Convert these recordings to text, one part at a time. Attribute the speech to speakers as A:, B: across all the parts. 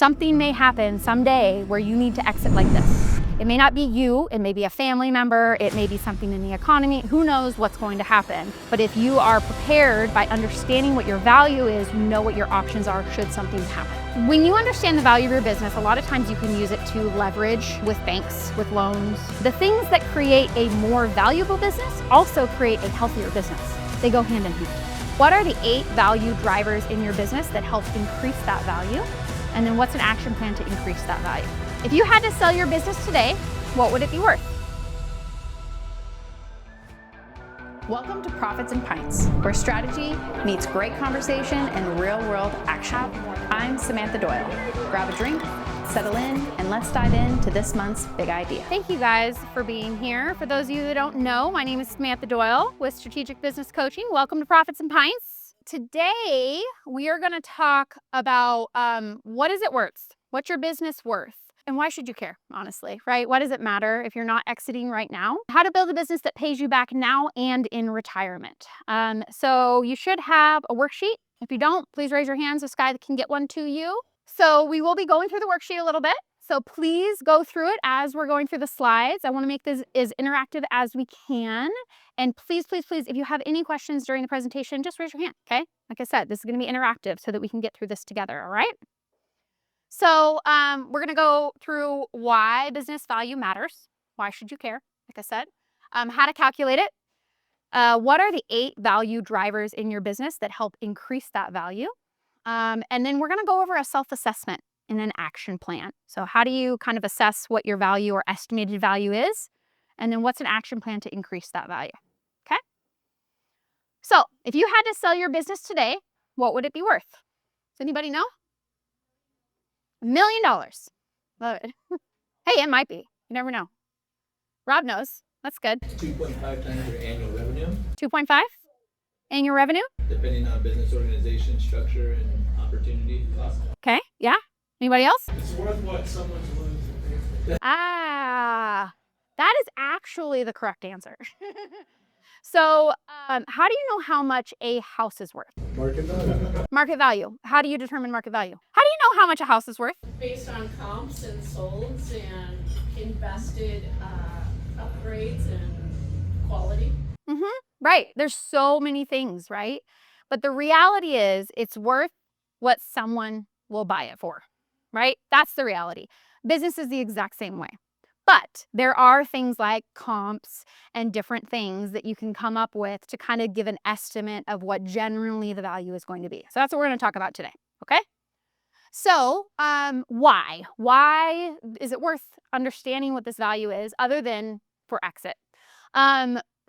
A: Something may happen someday where you need to exit like this. It may not be you, it may be a family member, it may be something in the economy, who knows what's going to happen. But if you are prepared by understanding what your value is, you know what your options are should something happen. When you understand the value of your business, a lot of times you can use it to leverage with banks, with loans. The things that create a more valuable business also create a healthier business. They go hand in hand. What are the 8 value drivers in your business that help increase that value? And then what's an action plan to increase that value? If you had to sell your business today, what would it be worth? Welcome to Profits and Pints, where strategy meets great conversation and real-world action. I'm Samantha Doyle. Grab a drink, settle in, and let's dive into this month's big idea. Thank you guys for being here. For those of you that don't know, my name is Samantha Doyle with Strategic Business Coaching. Welcome to Profits and Pints. Today, we are going to talk about what is it worth? What's your business worth? And why should you care, honestly, right? Why does it matter if you're not exiting right now? How to build a business that pays you back now and in retirement. So you should have a worksheet. If you don't, please raise your hands so Sky can get one to you. So we will be going through the worksheet a little bit. So please go through it as we're going through the slides. I want to make this as interactive as we can. And please, please, please, if you have any questions during the presentation, just raise your hand, okay? Like I said, this is going to be interactive so that we can get through this together, all right? So we're going to go through why business value matters. Why should you care? Like I said, how to calculate it. What are the 8 value drivers in your business that help increase that value? And then we're going to go over a self-assessment and an action plan. So how do you kind of assess what your value or estimated value is? And then what's an action plan to increase that value? Okay. So if you had to sell your business today, what would it be worth? Does anybody know? $1 million. Love it. Hey, it might be. You never know. Rob knows. That's good.
B: 2.5 times your annual revenue.
A: 2.5 annual revenue?
B: Depending on business organization, structure, and opportunity cost.
A: Okay. Yeah. Anybody else?
B: It's worth what someone's willing to pay.
A: That is actually the correct answer. So how do you know how much a house is worth?
B: Market value.
A: Market value. How do you determine market value? How do you know how much a house is worth?
C: Based on comps and solds and invested upgrades and quality.
A: Right. There's so many things, right? But the reality is it's worth what someone will buy it for, right? That's the reality. Business is the exact same way. But there are things like comps and different things that you can come up with to kind of give an estimate of what generally the value is going to be. So that's what we're going to talk about today, okay? So why? Why is it worth understanding what this value is other than for exit?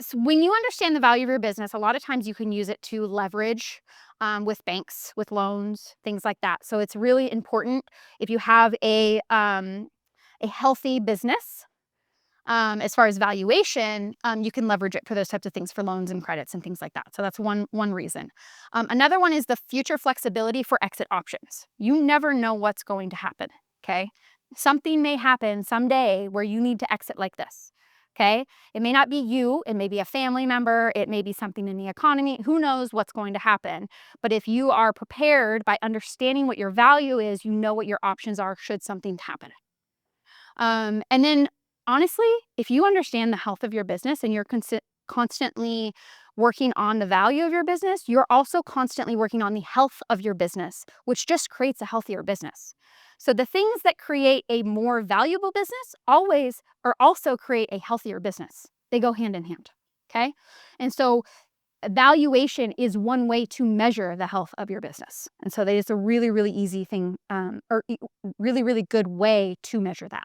A: So when you understand the value of your business, a lot of times you can use it to leverage with banks, with loans, things like that. So it's really important if you have a healthy business, as far as valuation, you can leverage it for those types of things, for loans and credits and things like that. So that's one reason. Another one is the future flexibility for exit options. You never know what's going to happen, okay? Something may happen someday where you need to exit like this, okay? It may not be you, it may be a family member, it may be something in the economy, who knows what's going to happen. But if you are prepared by understanding what your value is, you know what your options are should something happen. And then honestly, if you understand the health of your business and you're constantly working on the value of your business, you're also constantly working on the health of your business, which just creates a healthier business. So the things that create a more valuable business also create a healthier business. They go hand in hand, okay? And so valuation is one way to measure the health of your business. And so that is a really, really easy thing, or really, really good way to measure that.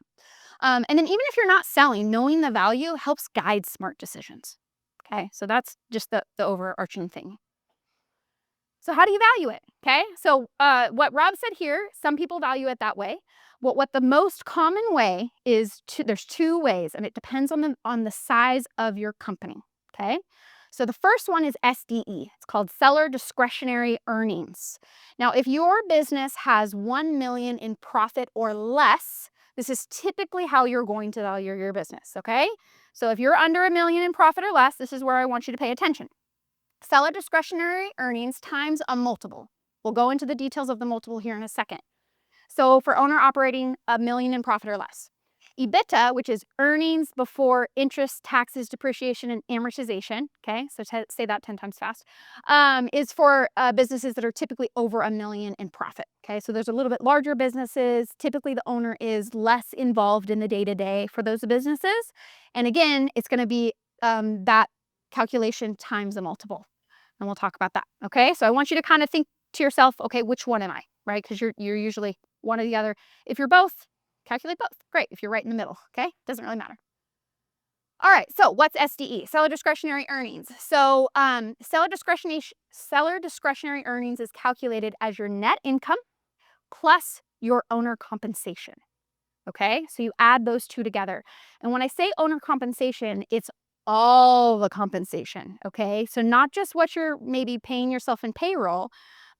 A: And then even if you're not selling, knowing the value helps guide smart decisions. Okay, so that's just the overarching thing. So how do you value it? Okay, so what Rob said here, some people value it that way. What the most common way is, there's 2 ways, and it depends on the size of your company. Okay, so the first one is SDE. It's called seller discretionary earnings. Now, if your business has 1 million in profit or less, this is typically how you're going to value your business, okay? So if you're under 1 million in profit or less, this is where I want you to pay attention. Seller discretionary earnings times a multiple. We'll go into the details of the multiple here in a second. So for owner operating, $1 million in profit or less. EBITDA, which is earnings before interest, taxes, depreciation, and amortization. Okay, so say that 10 times fast. Is for businesses that are typically over $1 million in profit. Okay, so there's a little bit larger businesses. Typically, the owner is less involved in the day-to-day for those businesses. And again, it's going to be that calculation times a multiple. And we'll talk about that. Okay, so I want you to kind of think to yourself, okay, which one am I, right? Because you're usually one or the other. If you're both, calculate both. Great. If you're right in the middle, okay? Doesn't really matter. All right, so what's SDE? Seller discretionary earnings. So seller discretionary earnings is calculated as your net income plus your owner compensation. Okay, so you add those two together. And when I say owner compensation, it's all the compensation. Okay, so not just what you're maybe paying yourself in payroll,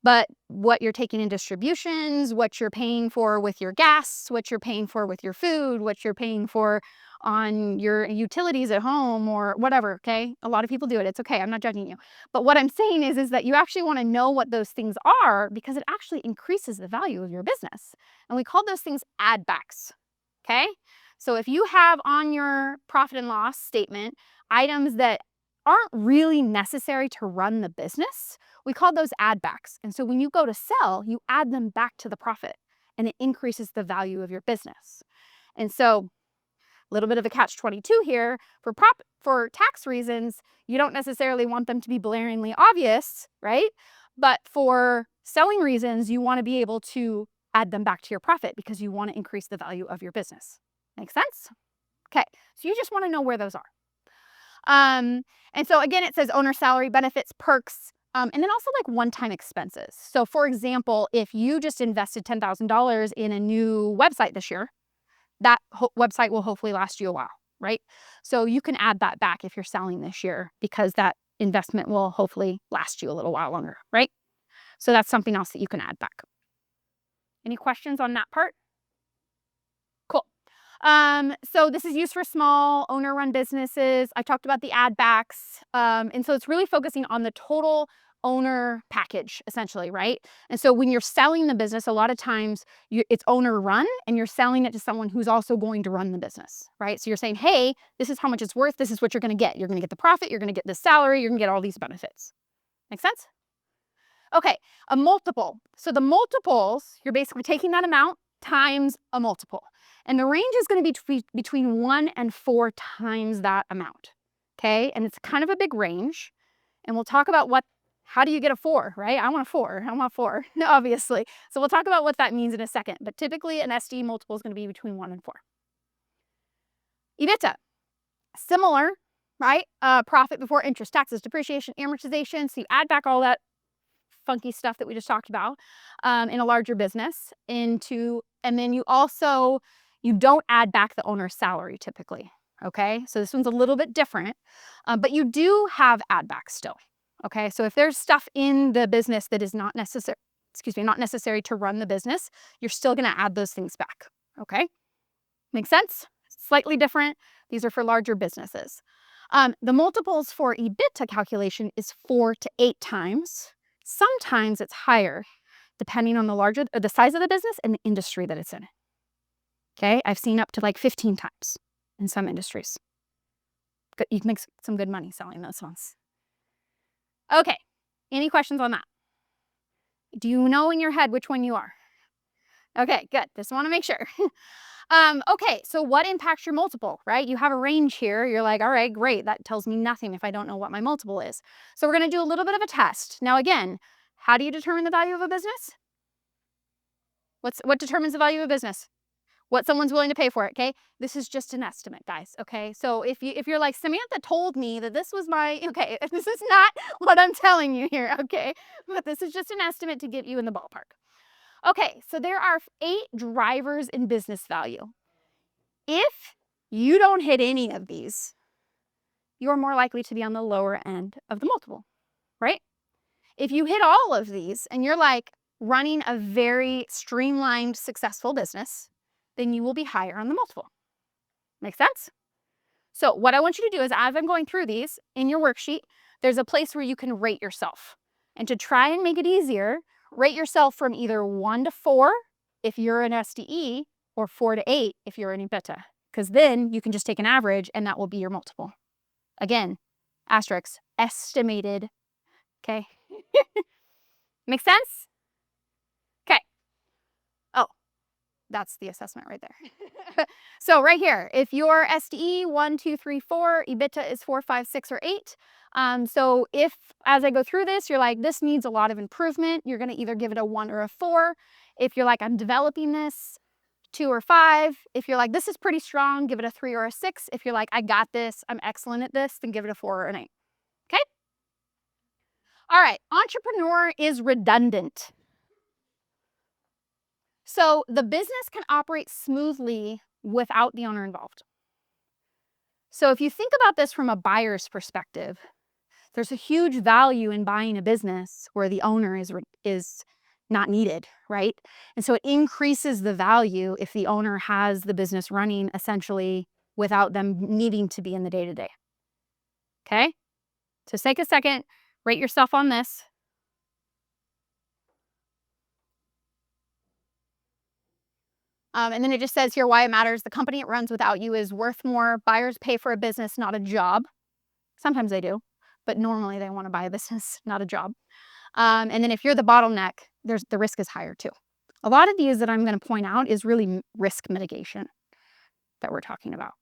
A: but what you're taking in distributions, what you're paying for with your gas, what you're paying for with your food, what you're paying for on your utilities at home or whatever, okay? A lot of people do it. It's okay. I'm not judging you. But what I'm saying is that you actually want to know what those things are because it actually increases the value of your business. And we call those things add backs, okay? So if you have on your profit and loss statement items that aren't really necessary to run the business, we call those add backs. And so when you go to sell, you add them back to the profit and it increases the value of your business. And so a little bit of a catch-22 here for tax reasons, you don't necessarily want them to be blaringly obvious, right? But for selling reasons, you want to be able to add them back to your profit because you want to increase the value of your business. Make sense? Okay, so you just want to know where those are. And so again, it says owner salary, benefits, perks, and then also like one-time expenses. So for example, if you just invested $10,000 in a new website this year, that website will hopefully last you a while, right? So you can add that back if you're selling this year because that investment will hopefully last you a little while longer, right? So that's something else that you can add back. Any questions on that part? Cool. So this is used for small owner-run businesses. I talked about the add backs. And so it's really focusing on the total owner package, essentially, right? And so when you're selling the business, a lot of times it's owner run and you're selling it to someone who's also going to run the business, right? So you're saying, hey, this is how much it's worth. This is what you're going to get. You're going to get the profit. You're going to get the salary. You're going to get all these benefits. Make sense? Okay, a multiple. So the multiples, you're basically taking that amount times a multiple. And the range is going to be between 1 and 4 times that amount. Okay, and it's kind of a big range. And we'll talk about how do you get a 4, right? I want a 4. I want 4, obviously. So we'll talk about what that means in a second. But typically an SD multiple is going to be between 1 and 4. EBITDA, similar, right? Profit before interest, taxes, depreciation, amortization. So you add back all that funky stuff that we just talked about in a larger business and then you don't add back the owner's salary typically. Okay, so this one's a little bit different, but you do have add backs still. Okay, so if there's stuff in the business that is not necessary to run the business, you're still going to add those things back. Okay, make sense? Slightly different. These are for larger businesses. The multiples for EBITDA calculation is 4 to 8 times. Sometimes it's higher, depending on the size of the business and the industry that it's in. Okay, I've seen up to like 15 times in some industries. You can make some good money selling those ones. Okay, any questions on that? Do you know in your head which one you are? Okay, good. Just want to make sure. Okay, so what impacts your multiple, right? You have a range here. You're like, all right, great. That tells me nothing if I don't know what my multiple is. So we're going to do a little bit of a test. Now, again, how do you determine the value of a business? What determines the value of a business? What someone's willing to pay for it, okay? This is just an estimate, guys, okay? So if you're like, Samantha told me that this was okay, this is not what I'm telling you here, okay? But this is just an estimate to get you in the ballpark. Okay, so there are 8 drivers in business value. If you don't hit any of these, you're more likely to be on the lower end of the multiple, right? If you hit all of these and you're like running a very streamlined, successful business, then you will be higher on the multiple. Make sense? So what I want you to do is, as I'm going through these, in your worksheet, there's a place where you can rate yourself. And to try and make it easier, rate yourself from either 1 to 4 if you're an SDE, or 4 to 8 if you're an EBITDA, because then you can just take an average and that will be your multiple. Again, asterisk, estimated. Okay. Make sense? Okay. Oh, that's the assessment right there. So right here, if your SDE 1, 2, 3, 4, EBITDA is 4, 5, 6, or 8. So if as I go through this, you're like, this needs a lot of improvement, you're going to either give it a 1 or a 4. If you're like, I'm developing this, 2 or 5. If you're like, this is pretty strong, give it a 3 or a 6. If you're like, I got this, I'm excellent at this, then give it a 4 or an 8. Okay? All right, entrepreneur is redundant. So the business can operate smoothly without the owner involved. So if you think about this from a buyer's perspective, there's a huge value in buying a business where the owner is not needed, right? And so it increases the value if the owner has the business running essentially without them needing to be in the day-to-day. Okay? So take a second, rate yourself on this. And then it just says here why it matters. The company it runs without you is worth more. Buyers pay for a business, not a job. Sometimes they do, but normally they want to buy a business, not a job. And then if you're the bottleneck, the risk is higher too. A lot of these that I'm going to point out is really risk mitigation that we're talking about.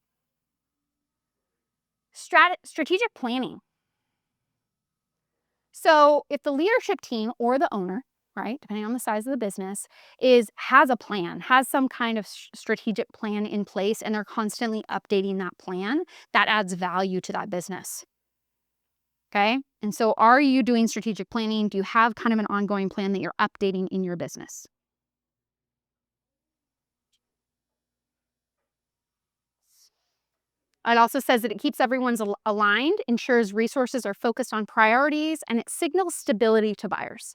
A: Strategic planning. So if the leadership team or the owner, right, depending on the size of the business, has a plan, has some kind of strategic plan in place, and they're constantly updating that plan, that adds value to that business. Okay? And so are you doing strategic planning? Do you have kind of an ongoing plan that you're updating in your business? It also says that it keeps everyone's aligned, ensures resources are focused on priorities, and it signals stability to buyers.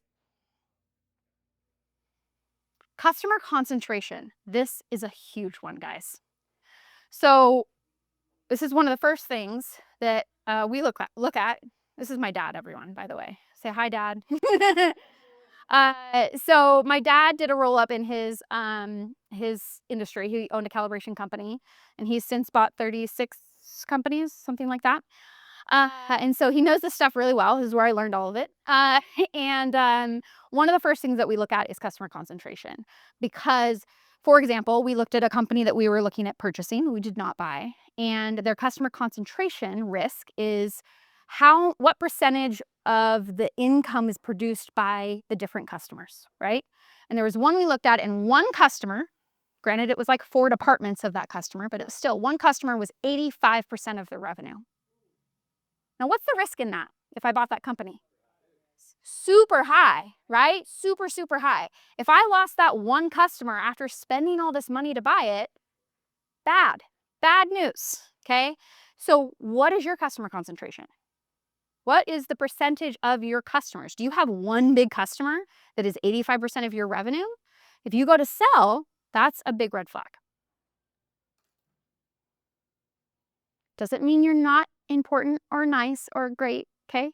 A: Customer concentration. This is a huge one, guys. So this is one of the first things that we look at. This is my dad, everyone, by the way. Say hi, Dad. So my dad did a roll-up in his industry. He owned a calibration company, and he's since bought 36 companies, something like that. And so he knows this stuff really well. This is where I learned all of it. And one of the first things that we look at is customer concentration. Because, for example, we looked at a company that we were looking at purchasing, we did not buy, and their customer concentration risk is what percentage of the income is produced by the different customers, right? And there was one we looked at, and one customer, granted it was like 4 departments of that customer, but it was still, one customer was 85% of the revenue. Now, what's the risk in that if I bought that company? Super high, right? Super, super high. If I lost that one customer after spending all this money to buy it, bad news, okay? So what is your customer concentration? What is the percentage of your customers? Do you have one big customer that is 85% of your revenue? If you go to sell, that's a big red flag. Doesn't mean you're not important or nice or great, okay?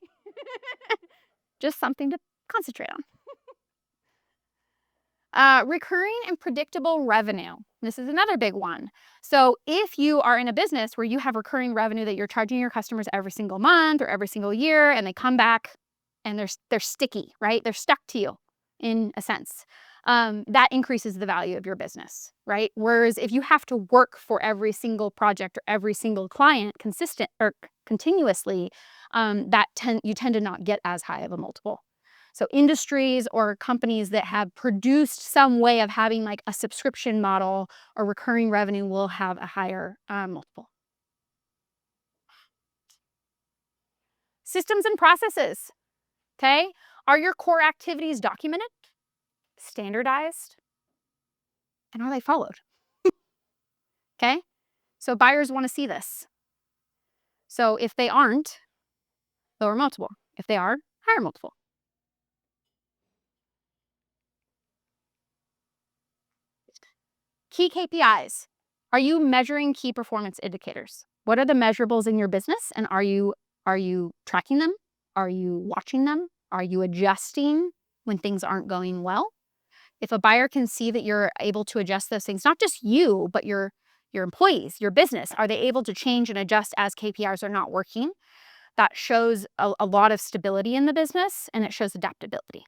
A: Just something to concentrate on. Recurring and predictable revenue. This is another big one. So if you are in a business where you have recurring revenue that you're charging your customers every single month or every single year, and they come back and they're sticky, right? They're stuck to you in a sense. That increases the value of your business, right? Whereas if you have to work for every single project or every single client consistent or continuously, you tend to not get as high of a multiple. So industries or companies that have produced some way of having like a subscription model or recurring revenue will have a higher multiple. Systems and processes, okay? Are your core activities documented, standardized, and are they followed? Okay? So buyers want to see this. So if they aren't, lower multiple. If they are, higher multiple. Key KPIs. Are you measuring key performance indicators? What are the measurables in your business, and are you tracking them? Are you watching them? Are you adjusting when things aren't going well? If a buyer can see that you're able to adjust those things, not just you, but your employees, your business, are they able to change and adjust as KPIs are not working? That shows a lot of stability in the business, and it shows adaptability.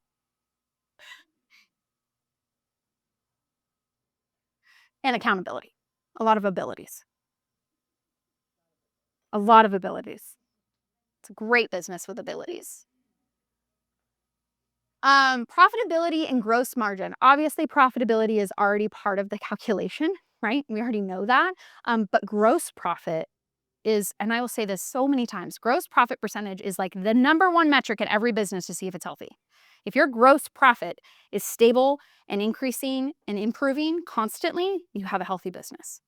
A: And accountability. A lot of abilities. A lot of abilities. It's a great business with abilities. Profitability and gross margin. Obviously, profitability is already part of the calculation, right? We already know that. But gross profit is, and I will say this so many times, gross profit percentage is like the #1 metric in every business to see if it's healthy. If your gross profit is stable and increasing and improving constantly, you have a healthy business.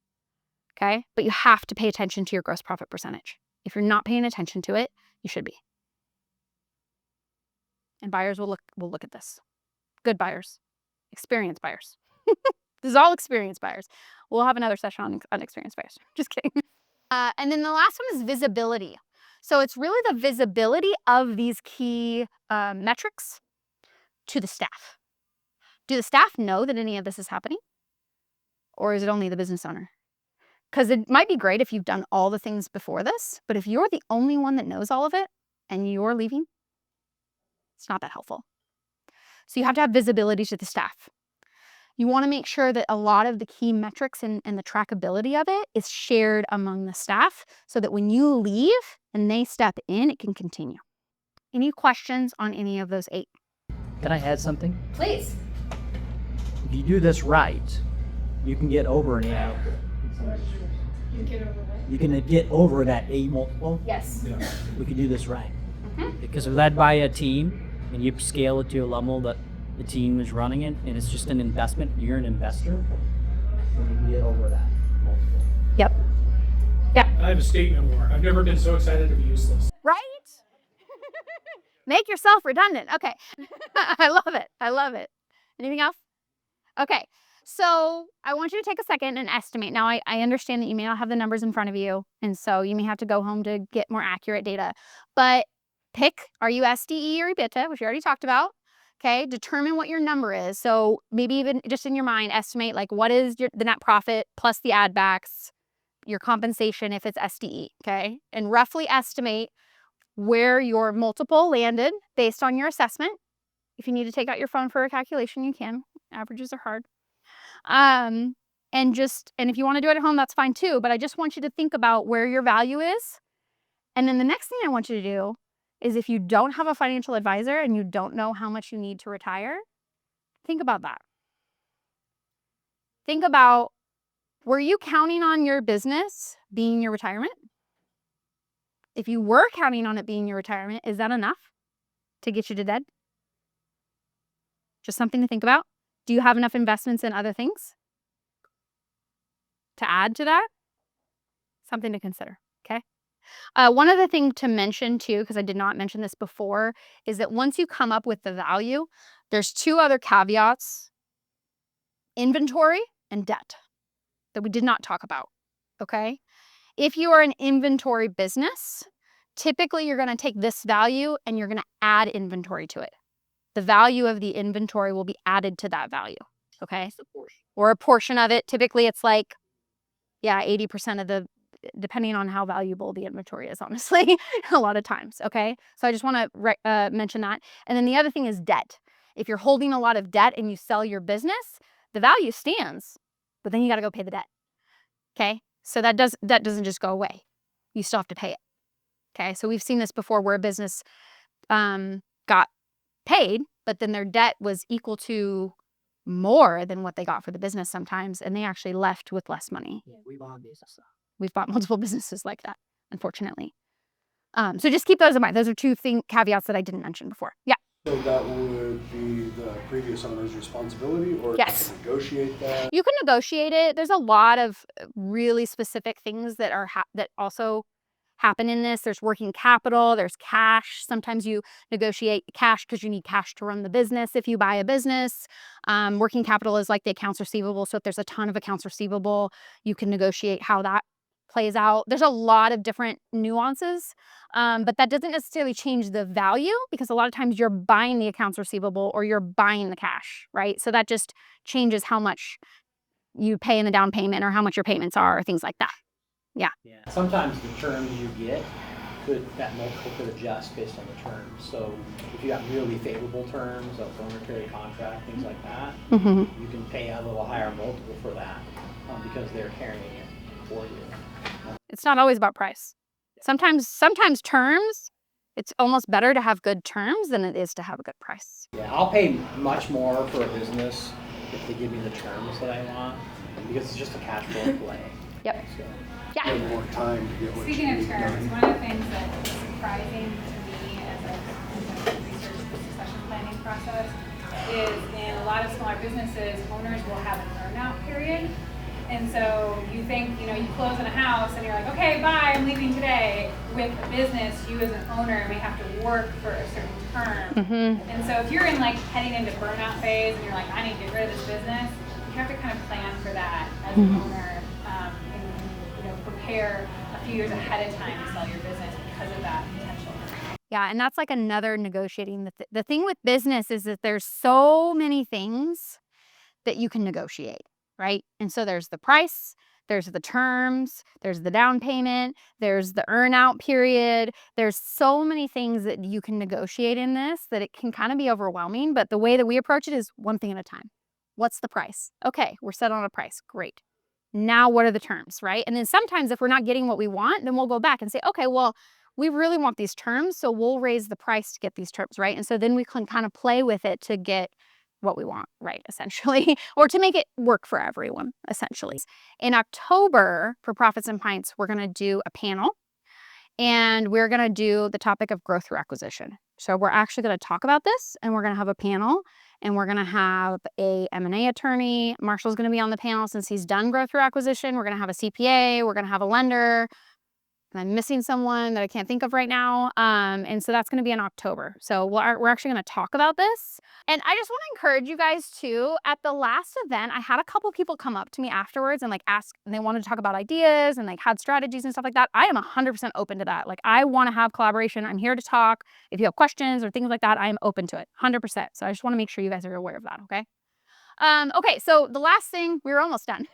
A: Okay? But you have to pay attention to your gross profit percentage. If you're not paying attention to it, you should be. And buyers will look at this. Good buyers, experienced buyers. This is all experienced buyers. We'll have another session on experienced buyers. Just kidding. And then the last one is visibility. So it's really the visibility of these key metrics to the staff. Do the staff know that any of this is happening? Or is it only the business owner? Because it might be great if you've done all the things before this, but if you're the only one that knows all of it and you're leaving, it's not that helpful. So you have to have visibility to the staff. You want to make sure that a lot of the key metrics and the trackability of it is shared among the staff so that when you leave and they step in, it can continue. Any questions on any of those 8?
D: Can I add something?
C: Please.
D: If you do this right, you can get over an 8.
C: You get over what?
D: You can get over that 8 multiple.
C: Yes.
D: We can do this right. Because we're led by a team, and you scale it to a level that the team is running it, and it's just an investment. You're an investor, and you can get over that multiple.
A: Yep.
E: I have a statement more. I've never been so excited to be useless.
A: Right? Make yourself redundant. Okay. I love it. I love it. Anything else? Okay. So I want you to take a second and estimate. Now, I understand that you may not have the numbers in front of you, and so you may have to go home to get more accurate data. But pick, are you SDE or EBITDA, which we already talked about. Okay, determine what your number is. So maybe even just in your mind, estimate like what is the net profit plus the add backs, your compensation if it's SDE, okay? And roughly estimate where your multiple landed based on your assessment. If you need to take out your phone for a calculation, you can. Averages are hard. And if you want to do it at home, that's fine too. But I just want you to think about where your value is. And then the next thing I want you to do is if you don't have a financial advisor and you don't know how much you need to retire, think about that. Think about, were you counting on your business being your retirement? If you were counting on it being your retirement, is that enough to get you to dead? Just something to think about. Do you have enough investments in other things to add to that? Something to consider, okay? One other thing to mention too, because I did not mention this before, is that once you come up with the value, there's 2 other caveats: inventory and debt, that we did not talk about, okay? If you are an inventory business, typically you're going to take this value and you're going to add inventory to it. The value of the inventory will be added to that value, okay? Or a portion of it. Typically it's like, 80% of the, depending on how valuable the inventory is, honestly, a lot of times, okay? So I just want to mention that. And then the other thing is debt. If you're holding a lot of debt and you sell your business, the value stands, but then you got to go pay the debt, okay? So that doesn't just go away. You still have to pay it, okay? So we've seen this before where a business got paid, but then their debt was equal to more than what they got for the business sometimes, and they actually left with less money.
D: Yeah, we bought business.
A: We've bought multiple businesses like that, unfortunately. So just keep those in mind. Those are 2 caveats that I didn't mention before. Yeah.
F: So that would be the previous owner's responsibility, or
A: Yes.
F: negotiate that?
A: You can negotiate it. There's a lot of really specific things that are that also happen in this. There's working capital, there's cash. Sometimes you negotiate cash because you need cash to run the business if you buy a business. Working capital is like the accounts receivable. So if there's a ton of accounts receivable, you can negotiate how that plays out. There's a lot of different nuances, but that doesn't necessarily change the value because a lot of times you're buying the accounts receivable or you're buying the cash, right? So that just changes how much you pay in the down payment or how much your payments are or things like that. Yeah.
D: Sometimes the terms you get that multiple could adjust based on the terms. So if you got really favorable terms, a voluntary contract, things like that, you can pay a little higher multiple for that because they're carrying it for you.
A: It's not always about price. Sometimes terms, it's almost better to have good terms than it is to have a good price.
D: Yeah, I'll pay much more for a business if they give me the terms that I want because it's just a cash flow play.
A: Yep.
D: So.
A: Yeah.
F: More time to get what you
C: Speaking
F: need
C: of terms,
F: done.
C: one of the things that is surprising to me as I research the succession planning process is in a lot of smaller businesses, owners will have an earn-out period. And so you think, you close in a house and you're like, okay, bye, I'm leaving today. With a business, you as an owner may have to work for a certain term. And so if you're in heading into burnout phase and you're like, I need to get rid of this business, you have to kind of plan for that as an owner. Prepare a few years ahead of time to sell your business because of that potential.
A: Yeah, and that's another negotiating. The thing with business is that there's so many things that you can negotiate, right? And so there's the price, there's the terms, there's the down payment, there's the earn out period. There's so many things that you can negotiate in this that it can kind of be overwhelming. But the way that we approach it is one thing at a time. What's the price? Okay, we're set on a price. Great. Now, what are the terms, right? And then sometimes if we're not getting what we want, then we'll go back and say, okay, well, we really want these terms, so we'll raise the price to get these terms, right? And so then we can kind of play with it to get what we want, right, essentially, or to make it work for everyone, essentially. In October, for Profits and Pints, we're going to do a panel, and we're going to do the topic of growth through acquisition. So we're actually going to talk about this, and we're going to have a panel, and we're going to have a M&A attorney. Marshall's going to be on the panel since he's done growth through acquisition. We're going to have a CPA. We're going to have a lender. And I'm missing someone that I can't think of right now. And so that's going to be in October. So we're actually going to talk about this. And I just want to encourage you guys too. At the last event, I had a couple people come up to me afterwards and ask, and they wanted to talk about ideas and had strategies and stuff like that. I am 100% open to that. I want to have collaboration. I'm here to talk. If you have questions or things like that, I am open to it 100%. So I just want to make sure you guys are aware of that. Okay. Okay, so the last thing, we're almost done.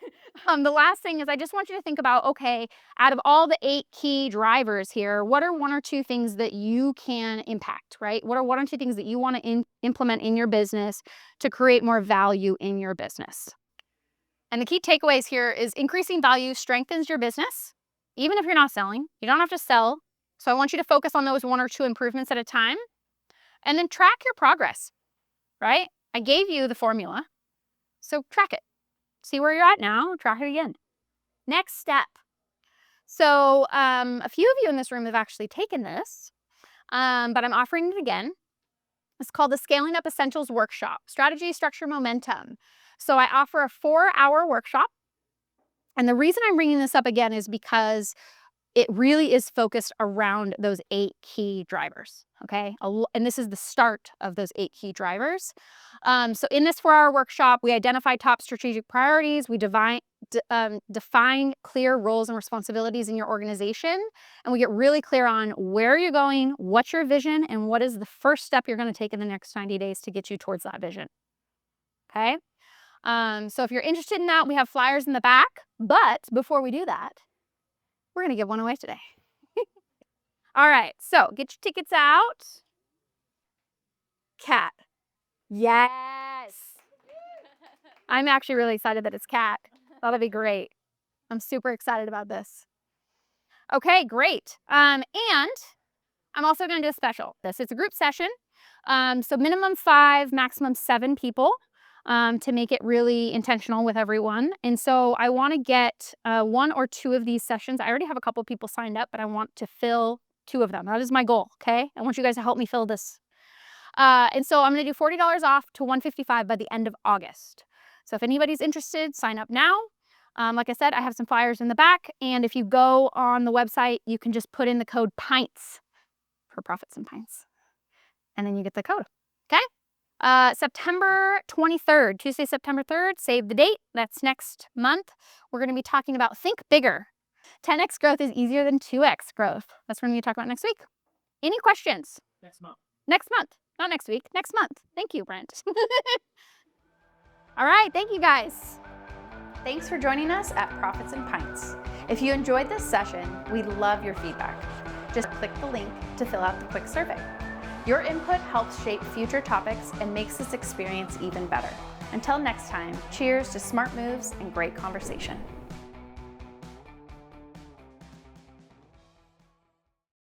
A: The last thing is I just want you to think about, okay, out of all the 8 key drivers here, what are 1 or 2 things that you can impact, right? What are 1 or 2 things that you want to implement in your business to create more value in your business? And the key takeaways here is increasing value strengthens your business, even if you're not selling. You don't have to sell. So I want you to focus on those 1 or 2 improvements at a time, and then track your progress, right? I gave you the formula. So track it. See where you're at now, track it again. Next step. So a few of you in this room have actually taken this, but I'm offering it again. It's called the Scaling Up Essentials Workshop, Strategy, Structure, Momentum. So I offer a 4-hour workshop. And the reason I'm bringing this up again is because it really is focused around those 8 key drivers, okay? And this is the start of those 8 key drivers. So in this 4-hour workshop, we identify top strategic priorities. We define clear roles and responsibilities in your organization. And we get really clear on where you're going, what's your vision, and what is the first step you're going to take in the next 90 days to get you towards that vision, okay? So if you're interested in that, we have flyers in the back. But before we do that, we're going to give one away today. All right, so get your tickets out. Cat. Yes. I'm actually really excited that it's Cat. That'll be great. I'm super excited about this. Okay, great. And I'm also going to do a special. It's a group session. So minimum 5, maximum 7 people. To make it really intentional with everyone. And so I want to get 1 or 2 of these sessions. I already have a couple of people signed up, but I want to fill 2 of them. That is my goal, okay? I want you guys to help me fill this. And so I'm going to do $40 off to $155 by the end of August. So if anybody's interested, sign up now. Like I said, I have some flyers in the back. And if you go on the website, you can just put in the code PINTS for Profits and Pints. And then you get the code, okay? September 23rd, Tuesday, September 3rd, save the date. That's next month. We're going to be talking about think bigger. 10x growth is easier than 2x growth. That's what we're going to talk about next week. Any questions?
E: Next month.
A: Next month. Not next week. Next month. Thank you, Brent. All right. Thank you, guys.
G: Thanks for joining us at Profits and Pints. If you enjoyed this session, we'd love your feedback. Just click the link to fill out the quick survey. Your input helps shape future topics and makes this experience even better. Until next time, cheers to smart moves and great conversation.